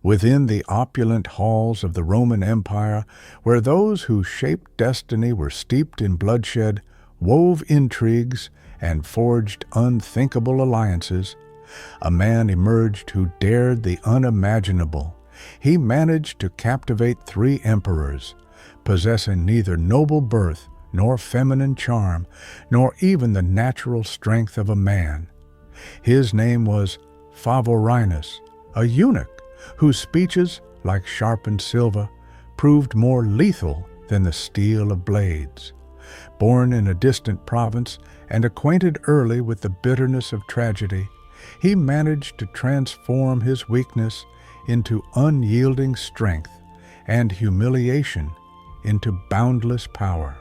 Within the opulent halls of the Roman Empire, where those who shaped destiny were steeped in bloodshed, wove intrigues, and forged unthinkable alliances, a man emerged who dared the unimaginable. He managed to captivate 3 emperors, possessing neither noble birth nor feminine charm, nor even the natural strength of a man. His name was Favorinus, a eunuch whose speeches, like sharpened silver, proved more lethal than the steel of blades. Born in a distant province and acquainted early with the bitterness of tragedy, he managed to transform his weakness into unyielding strength and humiliation into boundless power.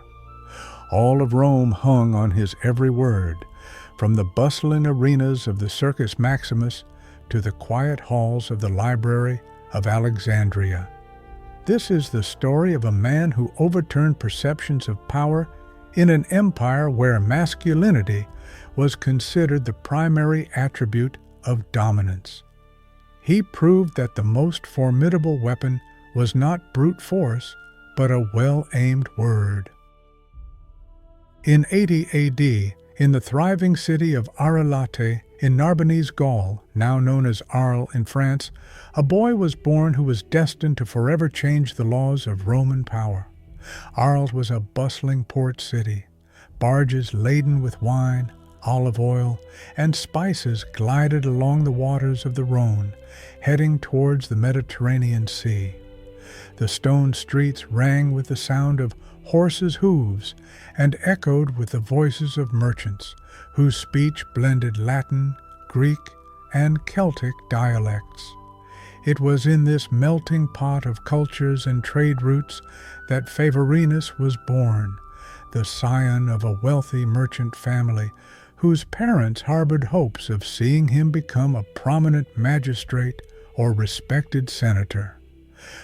All of Rome hung on his every word, from the bustling arenas of the Circus Maximus to the quiet halls of the Library of Alexandria. This is the story of a man who overturned perceptions of power in an empire where masculinity was considered the primary attribute of dominance. He proved that the most formidable weapon was not brute force, but a well-aimed word. In 80 AD, in the thriving city of Arelate in Narbonese Gaul, now known as Arles in France, a boy was born who was destined to forever change the laws of Roman power. Arles was a bustling port city. Barges laden with wine, olive oil, and spices glided along the waters of the Rhone, heading towards the Mediterranean Sea. The stone streets rang with the sound of horses' hooves and echoed with the voices of merchants, whose speech blended Latin, Greek, and Celtic dialects. It was in this melting pot of cultures and trade routes that Favorinus was born, the scion of a wealthy merchant family whose parents harbored hopes of seeing him become a prominent magistrate or respected senator.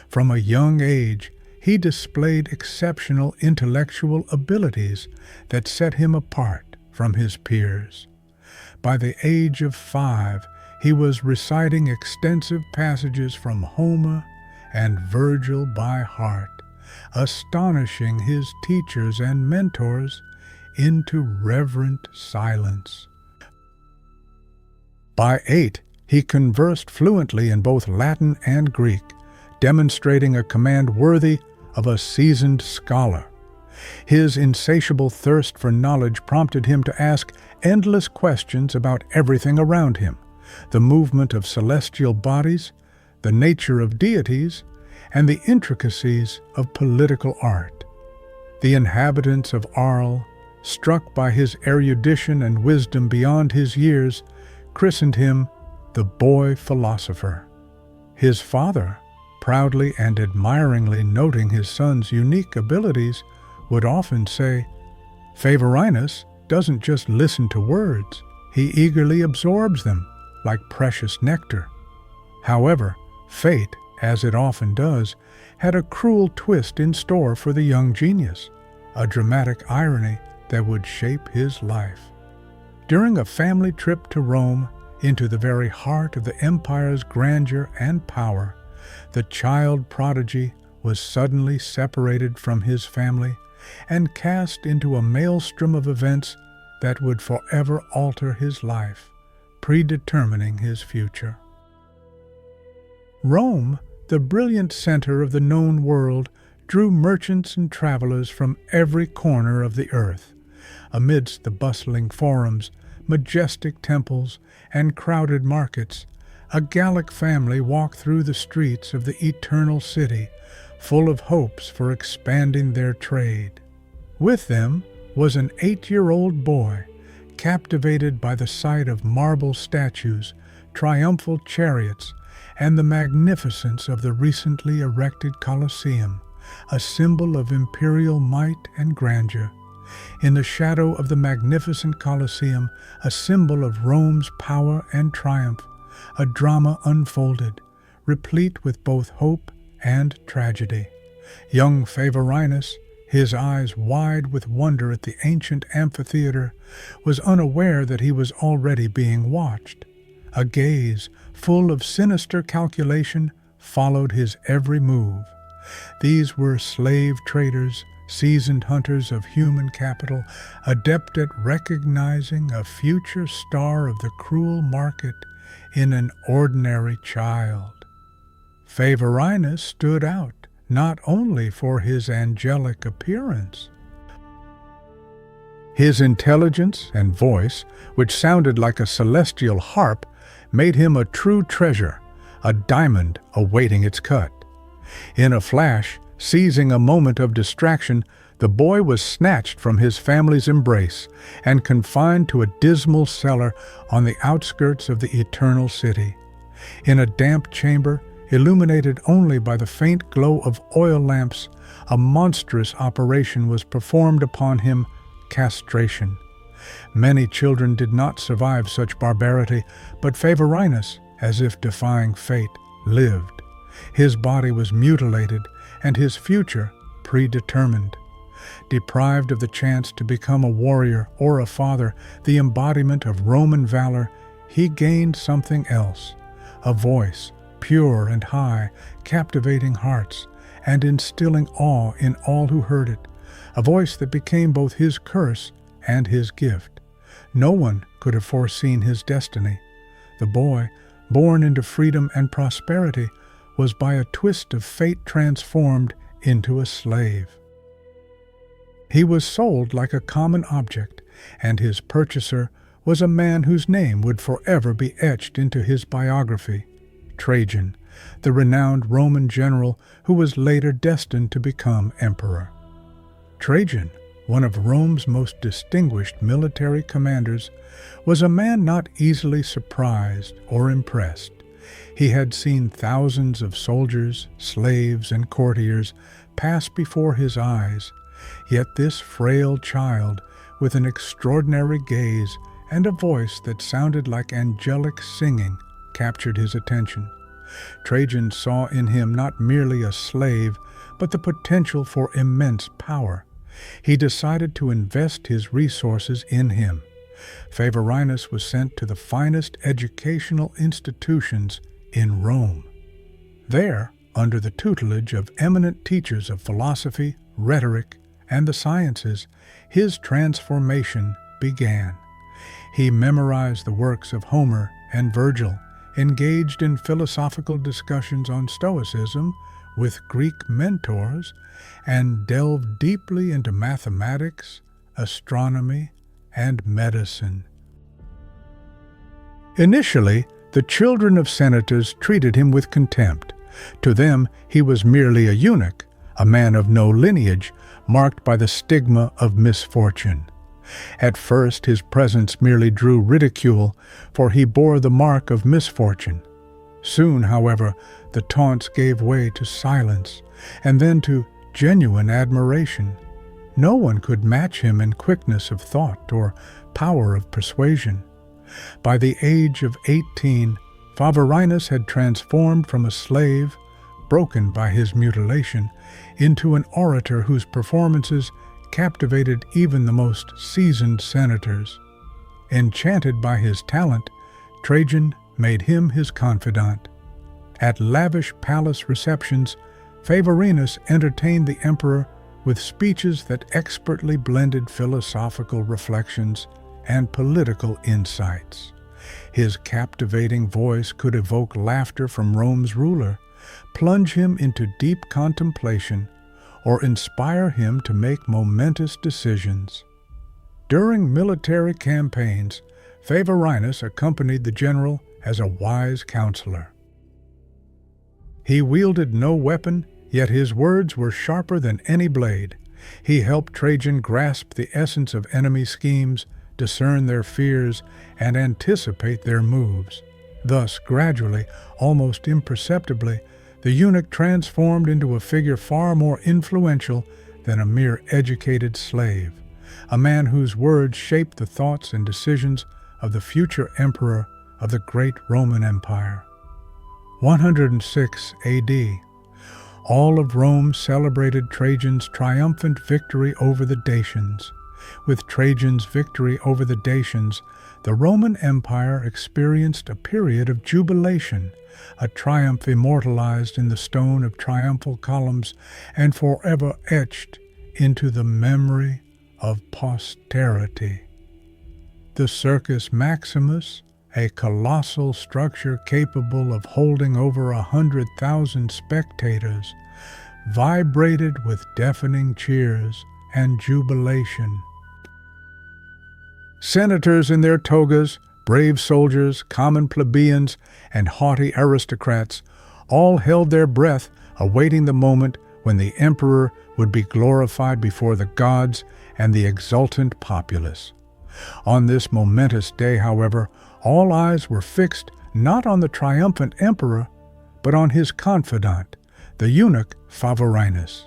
From a young age, he displayed exceptional intellectual abilities that set him apart from his peers. By the age of 5, he was reciting extensive passages from Homer and Virgil by heart, astonishing his teachers and mentors into reverent silence. By 8, he conversed fluently in both Latin and Greek, demonstrating a command worthy of a seasoned scholar. His insatiable thirst for knowledge prompted him to ask endless questions about everything around him: the movement of celestial bodies, the nature of deities, and the intricacies of political art. The inhabitants of Arles, struck by his erudition and wisdom beyond his years, christened him the boy philosopher. His father, proudly and admiringly noting his son's unique abilities, would often say, "Favorinus doesn't just listen to words, he eagerly absorbs them like precious nectar." However, fate, as it often does, had a cruel twist in store for the young genius, a dramatic irony that would shape his life. During a family trip to Rome, into the very heart of the empire's grandeur and power, the child prodigy was suddenly separated from his family and cast into a maelstrom of events that would forever alter his life, predetermining his future. Rome, the brilliant center of the known world, drew merchants and travelers from every corner of the earth. Amidst the bustling forums, majestic temples, and crowded markets, a Gallic family walked through the streets of the eternal city, full of hopes for expanding their trade. With them was an 8-year-old boy, captivated by the sight of marble statues, triumphal chariots, and the magnificence of the recently erected Colosseum, a symbol of imperial might and grandeur. In the shadow of the magnificent Colosseum, a symbol of Rome's power and triumph, a drama unfolded, replete with both hope and tragedy. Young Favorinus, his eyes wide with wonder at the ancient amphitheater, was unaware that he was already being watched. A gaze full of sinister calculation followed his every move. These were slave traders, seasoned hunters of human capital, adept at recognizing a future star of the cruel market in an ordinary child. Favorinus stood out not only for his angelic appearance. His intelligence and voice, which sounded like a celestial harp, made him a true treasure, a diamond awaiting its cut. In a flash, seizing a moment of distraction, the boy was snatched from his family's embrace and confined to a dismal cellar on the outskirts of the eternal city. In a damp chamber, illuminated only by the faint glow of oil lamps, a monstrous operation was performed upon him: castration. Many children did not survive such barbarity, but Favorinus, as if defying fate, lived. His body was mutilated, and his future predetermined. Deprived of the chance to become a warrior or a father, the embodiment of Roman valor, he gained something else: a voice, pure and high, captivating hearts, and instilling awe in all who heard it, a voice that became both his curse and his gift. No one could have foreseen his destiny. The boy, born into freedom and prosperity, was by a twist of fate transformed into a slave. He was sold like a common object, and his purchaser was a man whose name would forever be etched into his biography: Trajan, the renowned Roman general who was later destined to become emperor. Trajan, one of Rome's most distinguished military commanders, was a man not easily surprised or impressed. He had seen thousands of soldiers, slaves, and courtiers pass before his eyes, yet this frail child, with an extraordinary gaze and a voice that sounded like angelic singing, captured his attention. Trajan saw in him not merely a slave, but the potential for immense power. He decided to invest his resources in him. Favorinus was sent to the finest educational institutions in Rome. There, under the tutelage of eminent teachers of philosophy, rhetoric, and the sciences, his transformation began. He memorized the works of Homer and Virgil, engaged in philosophical discussions on Stoicism with Greek mentors, and delved deeply into mathematics, astronomy, and medicine. Initially, the children of senators treated him with contempt. To them, he was merely a eunuch, a man of no lineage, marked by the stigma of misfortune. At first, his presence merely drew ridicule, for he bore the mark of misfortune. Soon, however, the taunts gave way to silence, and then to genuine admiration. No one could match him in quickness of thought or power of persuasion. By the age of 18, Favorinus had transformed from a slave, broken by his mutilation, into an orator whose performances captivated even the most seasoned senators. Enchanted by his talent, Trajan made him his confidant. At lavish palace receptions, Favorinus entertained the emperor with speeches that expertly blended philosophical reflections and political insights. His captivating voice could evoke laughter from Rome's ruler, plunge him into deep contemplation, or inspire him to make momentous decisions. During military campaigns, Favorinus accompanied the general as a wise counselor. He wielded no weapon, yet his words were sharper than any blade. He helped Trajan grasp the essence of enemy schemes, discern their fears, and anticipate their moves. Thus, gradually, almost imperceptibly, the eunuch transformed into a figure far more influential than a mere educated slave, a man whose words shaped the thoughts and decisions of the future emperor of the great Roman Empire. 106 AD. All of Rome celebrated Trajan's triumphant victory over the Dacians. With Trajan's victory over the Dacians, the Roman Empire experienced a period of jubilation, a triumph immortalized in the stone of triumphal columns and forever etched into the memory of posterity. The Circus Maximus, a colossal structure capable of holding over 100,000 spectators, vibrated with deafening cheers and jubilation. Senators in their togas, brave soldiers, common plebeians, and haughty aristocrats all held their breath, awaiting the moment when the emperor would be glorified before the gods and the exultant populace. On this momentous day, however, all eyes were fixed not on the triumphant emperor, but on his confidant, the eunuch Favorinus.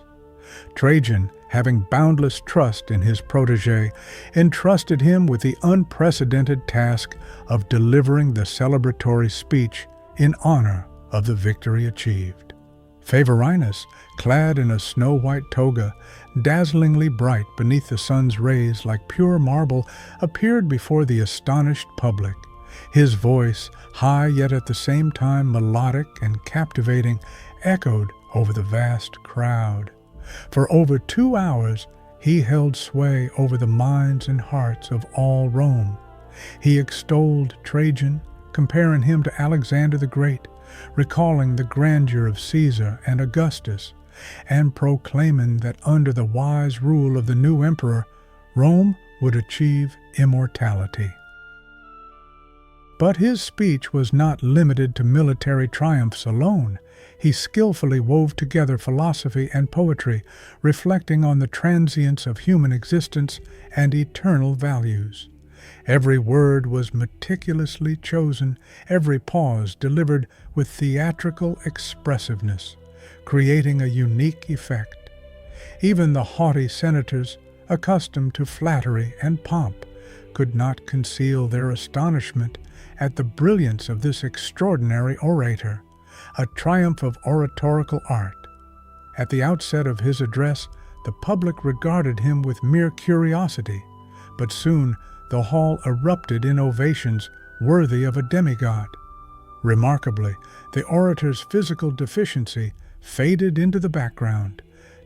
Trajan, having boundless trust in his protégé, entrusted him with the unprecedented task of delivering the celebratory speech in honor of the victory achieved. Favorinus, clad in a snow-white toga, dazzlingly bright beneath the sun's rays like pure marble, appeared before the astonished public. His voice, high yet at the same time melodic and captivating, echoed over the vast crowd. For over 2 hours he held sway over the minds and hearts of all Rome. He extolled Trajan, comparing him to Alexander the Great, recalling the grandeur of Caesar and Augustus, and proclaiming that under the wise rule of the new emperor, Rome would achieve immortality. But his speech was not limited to military triumphs alone. He skillfully wove together philosophy and poetry, reflecting on the transience of human existence and eternal values. Every word was meticulously chosen, every pause delivered with theatrical expressiveness, creating a unique effect. Even the haughty senators, accustomed to flattery and pomp, could not conceal their astonishment at the brilliance of this extraordinary orator, a triumph of oratorical art. At the outset of his address, the public regarded him with mere curiosity, but soon the hall erupted in ovations worthy of a demigod. Remarkably, the orator's physical deficiency faded into the background,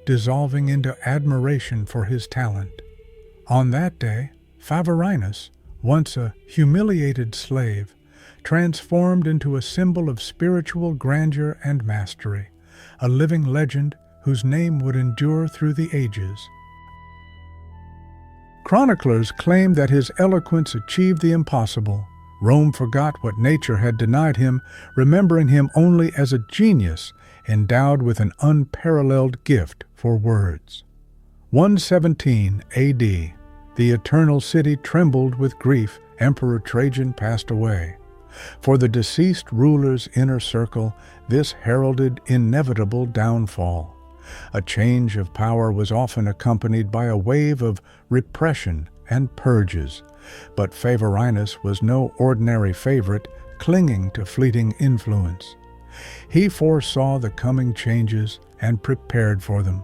dissolving into admiration for his talent. On that day, Favorinus, once a humiliated slave, transformed into a symbol of spiritual grandeur and mastery, a living legend whose name would endure through the ages. Chroniclers claim that his eloquence achieved the impossible. Rome forgot what nature had denied him, remembering him only as a genius endowed with an unparalleled gift for words. 117 A.D. The eternal city trembled with grief. Emperor Trajan passed away. For the deceased ruler's inner circle, this heralded inevitable downfall. A change of power was often accompanied by a wave of repression and purges, but Favorinus was no ordinary favorite clinging to fleeting influence. He foresaw the coming changes and prepared for them.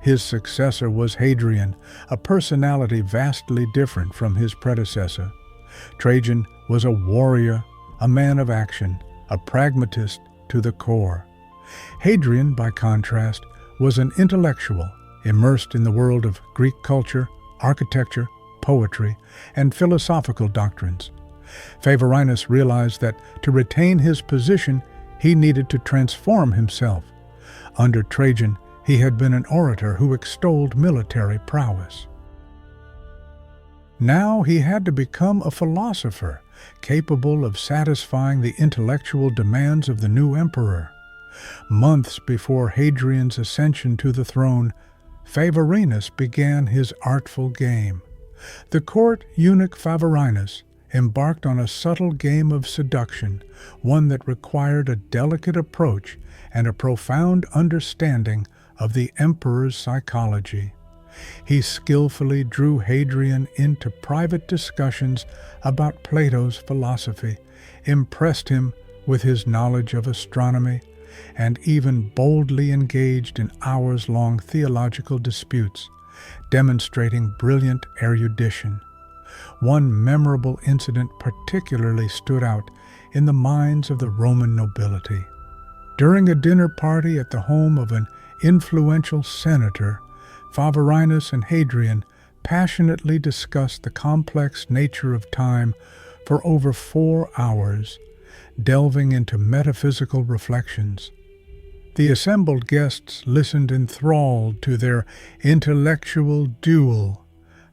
His successor was Hadrian, a personality vastly different from his predecessor. Trajan was a warrior, a man of action, a pragmatist to the core. Hadrian, by contrast, was an intellectual, immersed in the world of Greek culture, architecture, poetry, and philosophical doctrines. Favorinus realized that to retain his position, he needed to transform himself. Under Trajan, he had been an orator who extolled military prowess. Now he had to become a philosopher, capable of satisfying the intellectual demands of the new emperor. Months before Hadrian's ascension to the throne, Favorinus began his artful game. The court eunuch Favorinus embarked on a subtle game of seduction, one that required a delicate approach and a profound understanding of the emperor's psychology. He skillfully drew Hadrian into private discussions about Plato's philosophy, impressed him with his knowledge of astronomy, and even boldly engaged in hours-long theological disputes, demonstrating brilliant erudition. One memorable incident particularly stood out. in the minds of the Roman nobility. During a dinner party at the home of an influential senator, Favorinus and Hadrian passionately discussed the complex nature of time for over 4 hours, delving into metaphysical reflections. The assembled guests listened enthralled to their intellectual duel,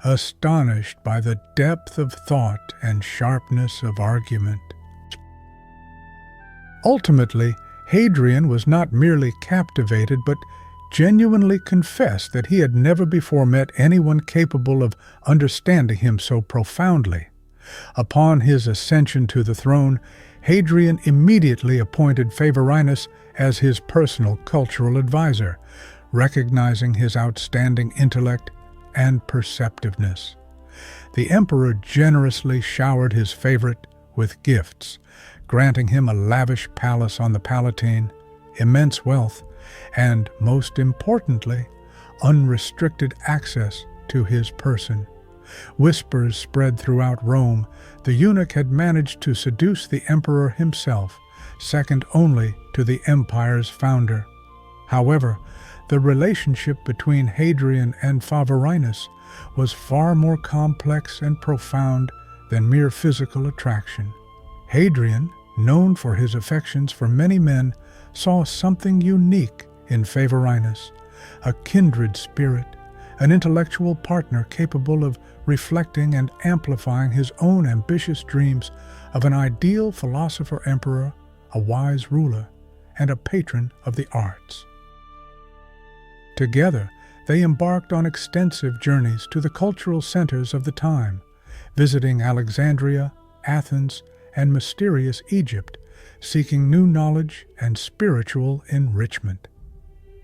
astonished by the depth of thought and sharpness of argument. Ultimately, Hadrian was not merely captivated, but genuinely confessed that he had never before met anyone capable of understanding him so profoundly. Upon his ascension to the throne, Hadrian immediately appointed Favorinus as his personal cultural advisor, recognizing his outstanding intellect and perceptiveness. The emperor generously showered his favorite with gifts, granting him a lavish palace on the Palatine, immense wealth, and, most importantly, unrestricted access to his person. Whispers spread throughout Rome. The eunuch had managed to seduce the emperor himself, second only to the empire's founder. However, the relationship between Hadrian and Favorinus was far more complex and profound than mere physical attraction. Hadrian, known for his affections for many men, saw something unique in Favorinus, a kindred spirit, an intellectual partner capable of reflecting and amplifying his own ambitious dreams of an ideal philosopher-emperor, a wise ruler, and a patron of the arts. Together, they embarked on extensive journeys to the cultural centers of the time, visiting Alexandria, Athens, and mysterious Egypt, seeking new knowledge and spiritual enrichment.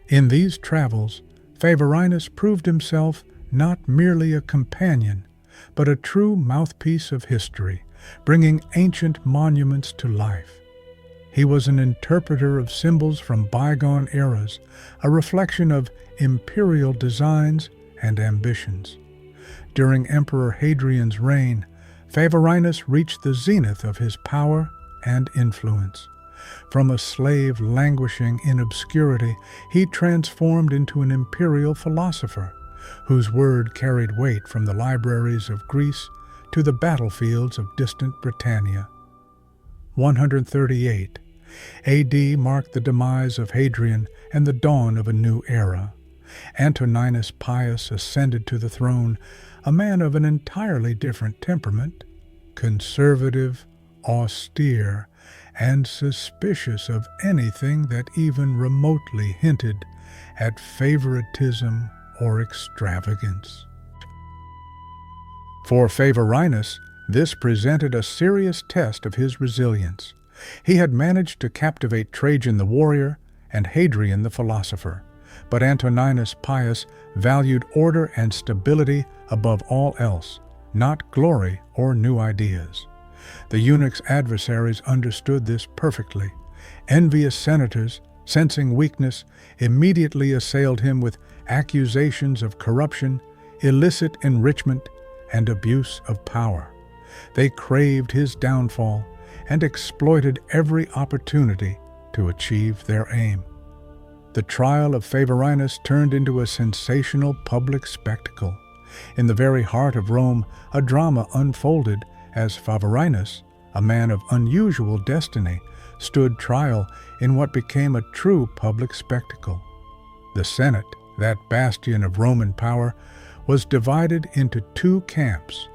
In these travels, Favorinus proved himself not merely a companion, but a true mouthpiece of history, bringing ancient monuments to life. He was an interpreter of symbols from bygone eras, a reflection of imperial designs and ambitions. During Emperor Hadrian's reign, Favorinus reached the zenith of his power and influence. From a slave languishing in obscurity, he transformed into an imperial philosopher, whose word carried weight from the libraries of Greece to the battlefields of distant Britannia. 138 A.D. marked the demise of Hadrian and the dawn of a new era. Antoninus Pius ascended to the throne, a man of an entirely different temperament, conservative, austere, and suspicious of anything that even remotely hinted at favoritism or extravagance. For Favorinus, this presented a serious test of his resilience. He had managed to captivate Trajan the warrior and Hadrian the philosopher, but Antoninus Pius valued order and stability above all else, not glory or new ideas. The eunuch's adversaries understood this perfectly. Envious senators, sensing weakness, immediately assailed him with accusations of corruption, illicit enrichment, and abuse of power. They craved his downfall and exploited every opportunity to achieve their aim. The trial of Favorinus turned into a sensational public spectacle. In the very heart of Rome, a drama unfolded as Favorinus, a man of unusual destiny, stood trial in what became a true public spectacle. The Senate, that bastion of Roman power, was divided into two camps.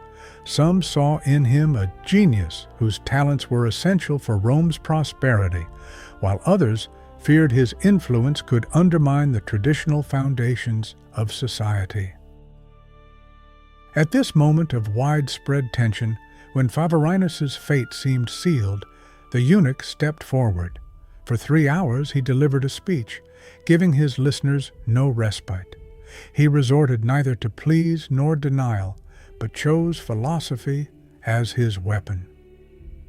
Some saw in him a genius whose talents were essential for Rome's prosperity, while others feared his influence could undermine the traditional foundations of society. At this moment of widespread tension, when Favorinus's fate seemed sealed, the eunuch stepped forward. For 3 hours he delivered a speech, giving his listeners no respite. He resorted neither to pleas nor denial, but chose philosophy as his weapon.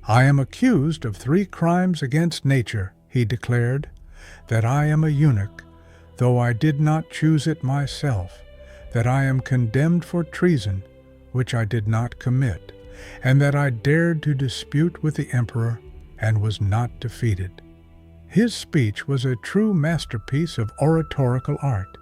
"I am accused of 3 crimes against nature," he declared, "that I am a eunuch, though I did not choose it myself, that I am condemned for treason, which I did not commit, and that I dared to dispute with the emperor and was not defeated. His speech was a true masterpiece of oratorical art.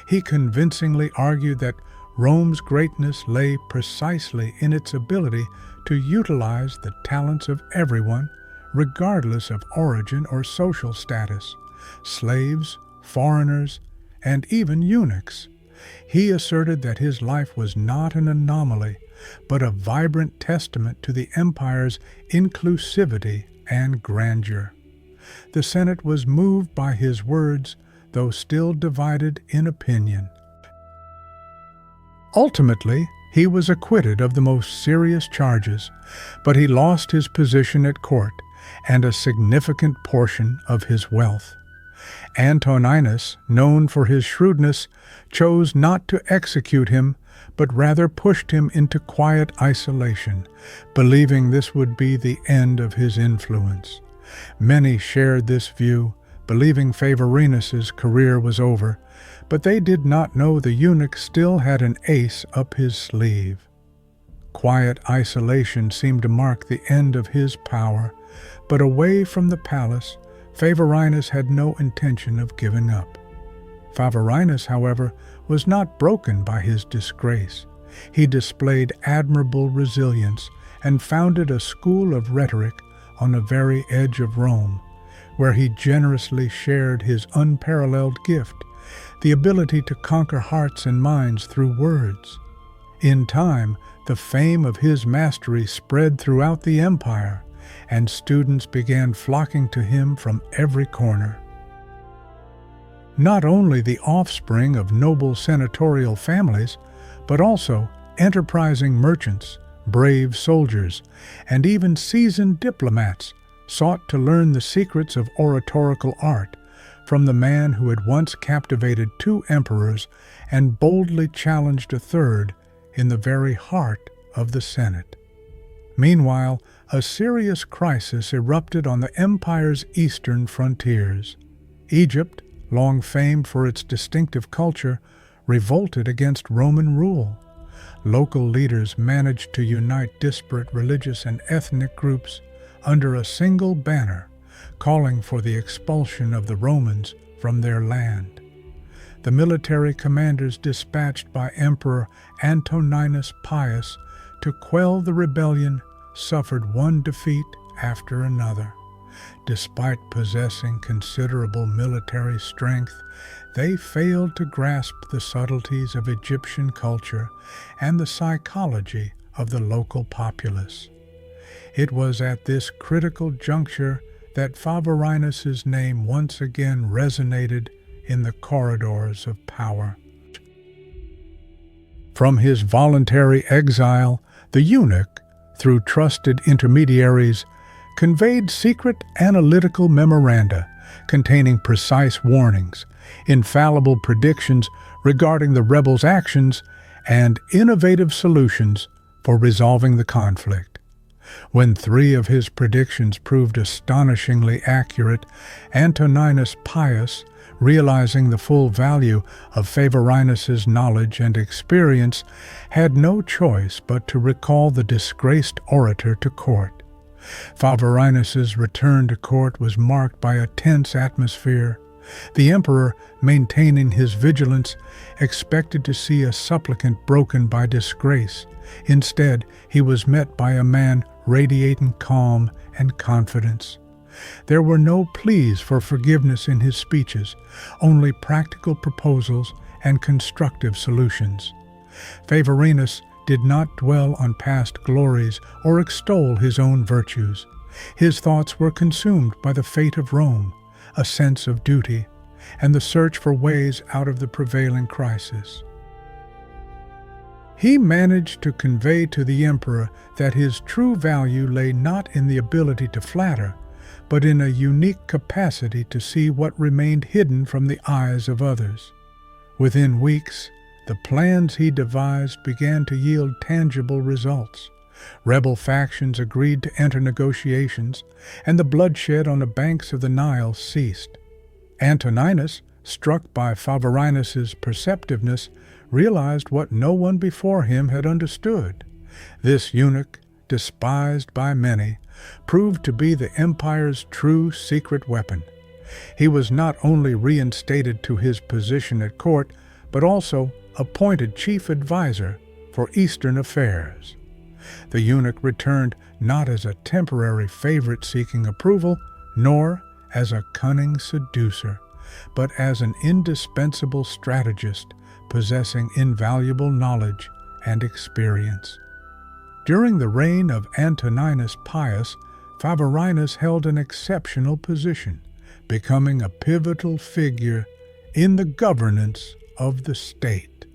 He convincingly argued that Rome's greatness lay precisely in its ability to utilize the talents of everyone, regardless of origin or social status, slaves, foreigners, and even eunuchs. He asserted that his life was not an anomaly, but a vibrant testament to the empire's inclusivity and grandeur. The Senate was moved by his words, though still divided in opinion. Ultimately, he was acquitted of the most serious charges, but he lost his position at court and a significant portion of his wealth. Antoninus, known for his shrewdness, chose not to execute him, but rather pushed him into quiet isolation, believing this would be the end of his influence. Many shared this view, believing Favorinus's career was over, but they did not know the eunuch still had an ace up his sleeve. Quiet isolation seemed to mark the end of his power, but away from the palace, Favorinus had no intention of giving up. Favorinus, however, was not broken by his disgrace. He displayed admirable resilience and founded a school of rhetoric on the very edge of Rome, where he generously shared his unparalleled gift, the ability to conquer hearts and minds through words. In time, the fame of his mastery spread throughout the empire, and students began flocking to him from every corner. Not only the offspring of noble senatorial families, but also enterprising merchants, brave soldiers, and even seasoned diplomats sought to learn the secrets of oratorical art from the man who had once captivated 2 emperors and boldly challenged a third in the very heart of the Senate. Meanwhile, a serious crisis erupted on the empire's eastern frontiers. Egypt, long famed for its distinctive culture, revolted against Roman rule. Local leaders managed to unite disparate religious and ethnic groups under a single banner, calling for the expulsion of the Romans from their land. The military commanders dispatched by Emperor Antoninus Pius to quell the rebellion suffered one defeat after another. Despite possessing considerable military strength, they failed to grasp the subtleties of Egyptian culture and the psychology of the local populace. It was at this critical juncture that Favorinus's name once again resonated in the corridors of power. From his voluntary exile, the eunuch, through trusted intermediaries, conveyed secret analytical memoranda containing precise warnings, infallible predictions regarding the rebels' actions, and innovative solutions for resolving the conflict. When 3 of his predictions proved astonishingly accurate, Antoninus Pius, realizing the full value of Favorinus's knowledge and experience, had no choice but to recall the disgraced orator to court. Favorinus's return to court was marked by a tense atmosphere. The emperor, maintaining his vigilance, expected to see a supplicant broken by disgrace. Instead, he was met by a man radiating calm and confidence. There were no pleas for forgiveness in his speeches, only practical proposals and constructive solutions. Favorinus did not dwell on past glories or extol his own virtues. His thoughts were consumed by the fate of Rome, a sense of duty, and the search for ways out of the prevailing crisis. He managed to convey to the emperor that his true value lay not in the ability to flatter, but in a unique capacity to see what remained hidden from the eyes of others. Within weeks, the plans he devised began to yield tangible results. Rebel factions agreed to enter negotiations, and the bloodshed on the banks of the Nile ceased. Antoninus, struck by Favorinus's perceptiveness, realized what no one before him had understood. This eunuch, despised by many, proved to be the empire's true secret weapon. He was not only reinstated to his position at court, but also appointed chief advisor for Eastern affairs. The eunuch returned not as a temporary favorite seeking approval, nor as a cunning seducer, but as an indispensable strategist possessing invaluable knowledge and experience. During the reign of Antoninus Pius, Favorinus held an exceptional position, becoming a pivotal figure in the governance of the state.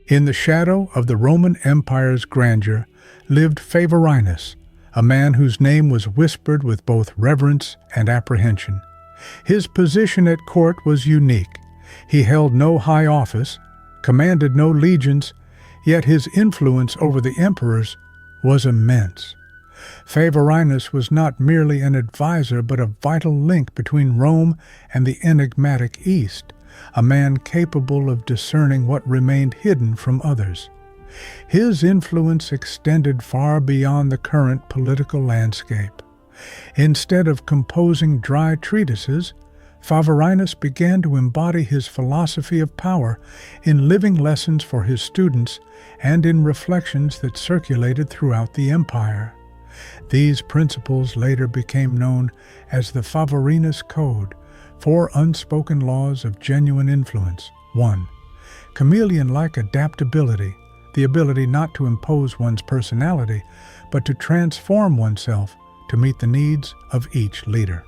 In the shadow of the Roman Empire's grandeur lived Favorinus, a man whose name was whispered with both reverence and apprehension. His position at court was unique. He held no high office, commanded no legions, yet his influence over the emperors was immense. Favorinus was not merely an advisor, but a vital link between Rome and the enigmatic East, a man capable of discerning what remained hidden from others. His influence extended far beyond the current political landscape. Instead of composing dry treatises, Favorinus began to embody his philosophy of power in living lessons for his students and in reflections that circulated throughout the empire. These principles later became known as the Favorinus Code, 4 unspoken laws of genuine influence. 1. Chameleon-like adaptability, the ability not to impose one's personality, but to transform oneself to meet the needs of each leader.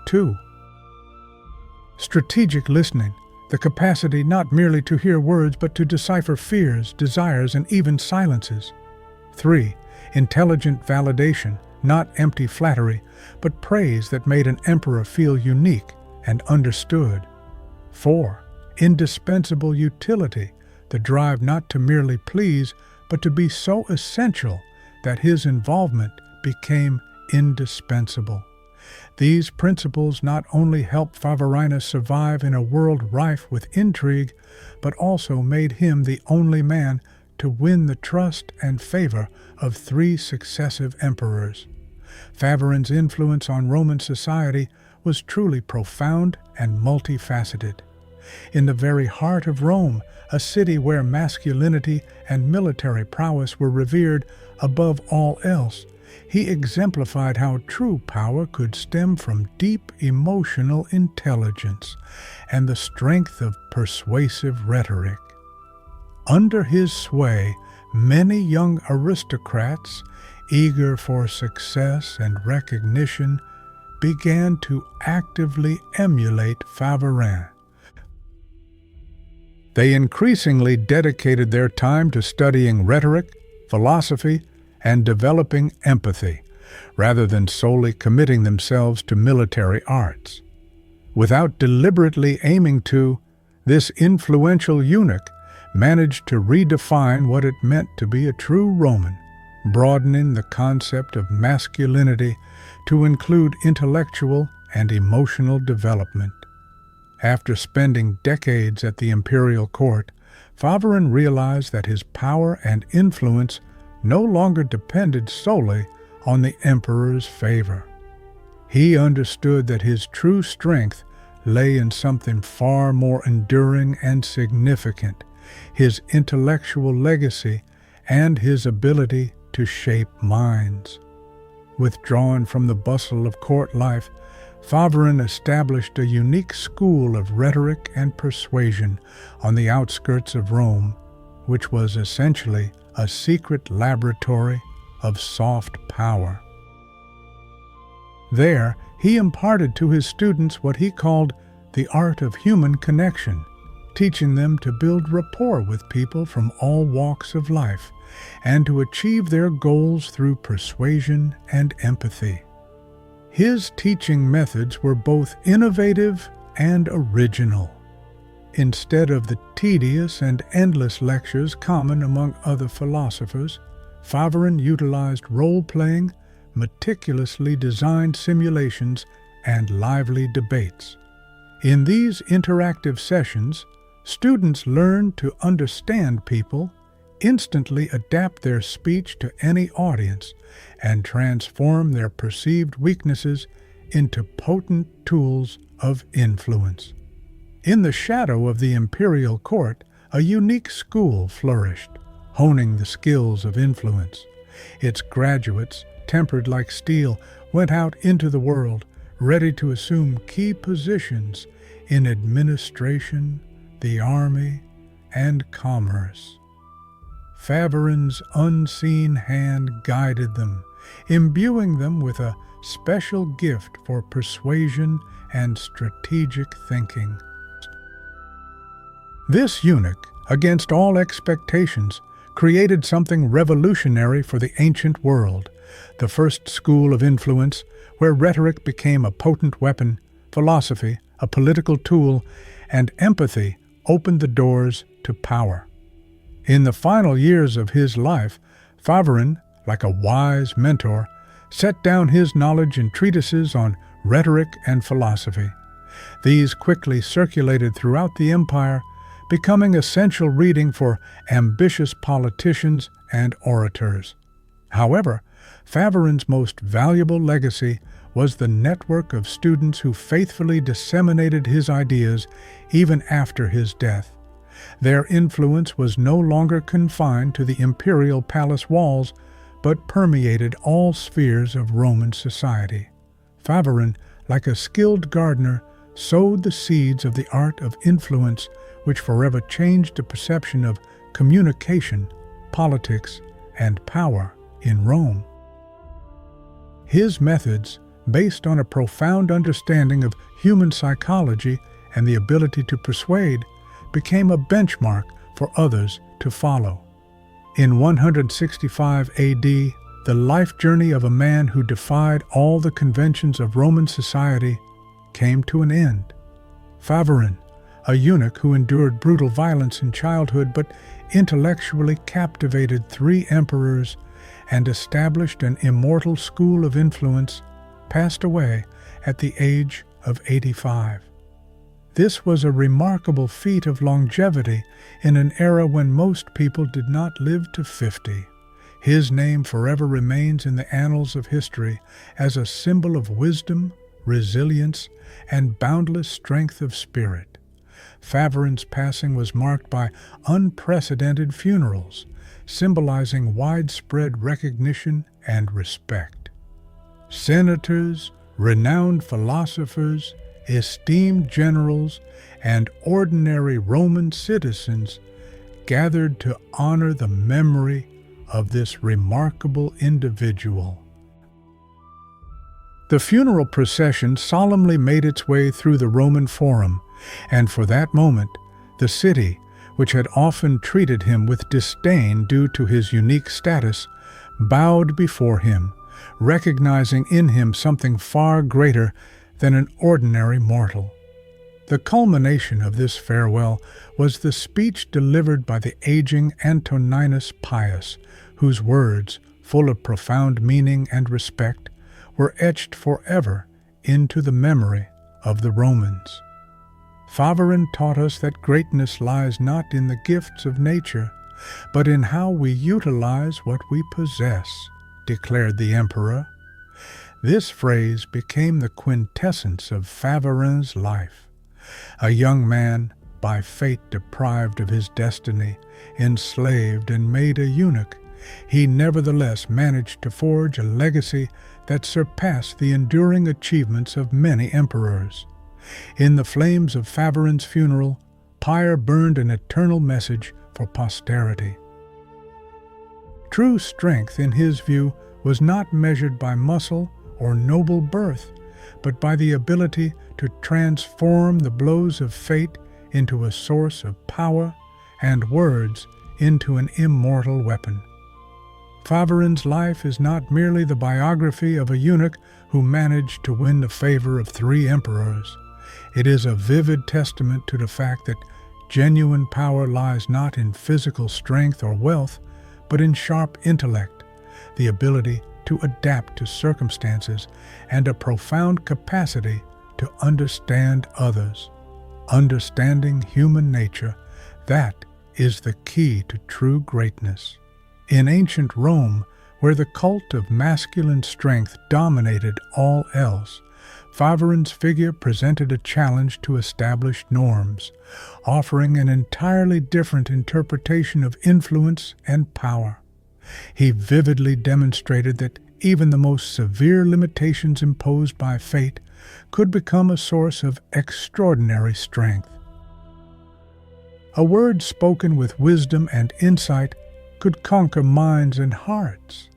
2. Strategic listening, the capacity not merely to hear words but to decipher fears, desires, and even silences. 3. Intelligent validation, not empty flattery, but praise that made an emperor feel unique and understood. 4. Indispensable utility, the drive not to merely please, but to be so essential that his involvement became indispensable. These principles not only helped Favorinus survive in a world rife with intrigue, but also made him the only man to win the trust and favor of 3 successive emperors. Favorin's influence on Roman society was truly profound and multifaceted. In the very heart of Rome, a city where masculinity and military prowess were revered above all else, he exemplified how true power could stem from deep emotional intelligence and the strength of persuasive rhetoric. Under his sway, many young aristocrats, eager for success and recognition, began to actively emulate Favorin. They increasingly dedicated their time to studying rhetoric, philosophy, and developing empathy, rather than solely committing themselves to military arts. Without deliberately aiming to, this influential eunuch managed to redefine what it meant to be a true Roman, broadening the concept of masculinity to include intellectual and emotional development. After spending decades at the imperial court, Favorin realized that his power and influence no longer depended solely on the emperor's favor. He understood that his true strength lay in something far more enduring and significant, his intellectual legacy and his ability to shape minds. Withdrawn from the bustle of court life, Favorin established a unique school of rhetoric and persuasion on the outskirts of Rome, which was essentially a secret laboratory of soft power. There, he imparted to his students what he called the art of human connection, teaching them to build rapport with people from all walks of life and to achieve their goals through persuasion and empathy. His teaching methods were both innovative and original. Instead of the tedious and endless lectures common among other philosophers, Favorin utilized role-playing, meticulously designed simulations, and lively debates. In these interactive sessions, students learned to understand people, instantly adapt their speech to any audience and transform their perceived weaknesses into potent tools of influence. In the shadow of the imperial court, a unique school flourished, honing the skills of influence. Its graduates, tempered like steel, went out into the world, ready to assume key positions in administration, the army, and commerce. Favorin's unseen hand guided them, imbuing them with a special gift for persuasion and strategic thinking. This eunuch, against all expectations, created something revolutionary for the ancient world, the first school of influence where rhetoric became a potent weapon, philosophy a political tool, and empathy opened the doors to power. In the final years of his life, Favorin, like a wise mentor, set down his knowledge in treatises on rhetoric and philosophy. These quickly circulated throughout the empire, becoming essential reading for ambitious politicians and orators. However, Favorin's most valuable legacy was the network of students who faithfully disseminated his ideas even after his death. Their influence was no longer confined to the imperial palace walls, but permeated all spheres of Roman society. Favorin, like a skilled gardener, sowed the seeds of the art of influence, which forever changed the perception of communication, politics, and power in Rome. His methods, based on a profound understanding of human psychology and the ability to persuade, became a benchmark for others to follow. In 165 AD, the life journey of a man who defied all the conventions of Roman society came to an end. Favorin, a eunuch who endured brutal violence in childhood but intellectually captivated 3 emperors and established an immortal school of influence, passed away at the age of 85. This was a remarkable feat of longevity in an era when most people did not live to 50. His name forever remains in the annals of history as a symbol of wisdom, resilience, and boundless strength of spirit. Favorin's passing was marked by unprecedented funerals, symbolizing widespread recognition and respect. Senators, renowned philosophers, esteemed generals, and ordinary Roman citizens gathered to honor the memory of this remarkable individual. The funeral procession solemnly made its way through the Roman Forum, and for that moment, the city, which had often treated him with disdain due to his unique status, bowed before him, recognizing in him something far greater than an ordinary mortal. The culmination of this farewell was the speech delivered by the aging Antoninus Pius, whose words, full of profound meaning and respect, were etched forever into the memory of the Romans. Favorin taught us that greatness lies not in the gifts of nature, but in how we utilize what we possess, declared the emperor. This phrase became the quintessence of Favorin's life. A young man, by fate deprived of his destiny, enslaved and made a eunuch, he nevertheless managed to forge a legacy that surpassed the enduring achievements of many emperors. In the flames of Favorin's funeral, pyre burned an eternal message for posterity. True strength, in his view, was not measured by muscle or noble birth, but by the ability to transform the blows of fate into a source of power and words into an immortal weapon. Favorin's life is not merely the biography of a eunuch who managed to win the favor of 3 emperors. It is a vivid testament to the fact that genuine power lies not in physical strength or wealth, but in sharp intellect, the ability to adapt to circumstances, and a profound capacity to understand others. Understanding human nature, that is the key to true greatness. In ancient Rome, where the cult of masculine strength dominated all else, Favorinus' figure presented a challenge to established norms, offering an entirely different interpretation of influence and power. He vividly demonstrated that even the most severe limitations imposed by fate could become a source of extraordinary strength. A word spoken with wisdom and insight could conquer minds and hearts,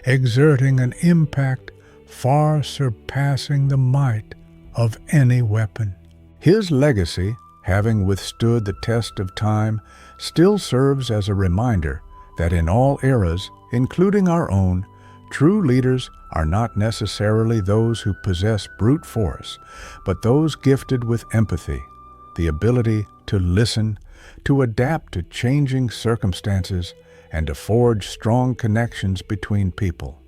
exerting an impact far surpassing the might of any weapon. His legacy, having withstood the test of time, still serves as a reminder that in all eras, including our own, true leaders are not necessarily those who possess brute force, but those gifted with empathy, the ability to listen, to adapt to changing circumstances, and to forge strong connections between people.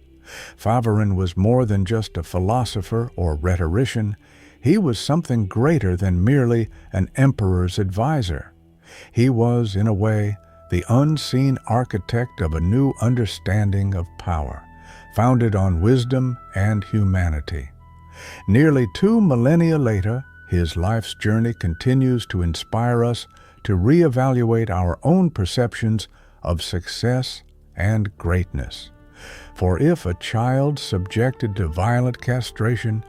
Favorinus was more than just a philosopher or rhetorician. He was something greater than merely an emperor's advisor. He was, in a way, the unseen architect of a new understanding of power, founded on wisdom and humanity. Nearly 2 millennia later, his life's journey continues to inspire us to reevaluate our own perceptions of success and greatness. For if a child subjected to violent castration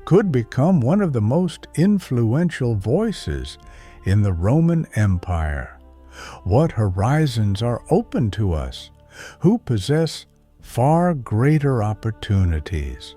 could become one of the most influential voices in the Roman Empire, what horizons are open to us who possess far greater opportunities?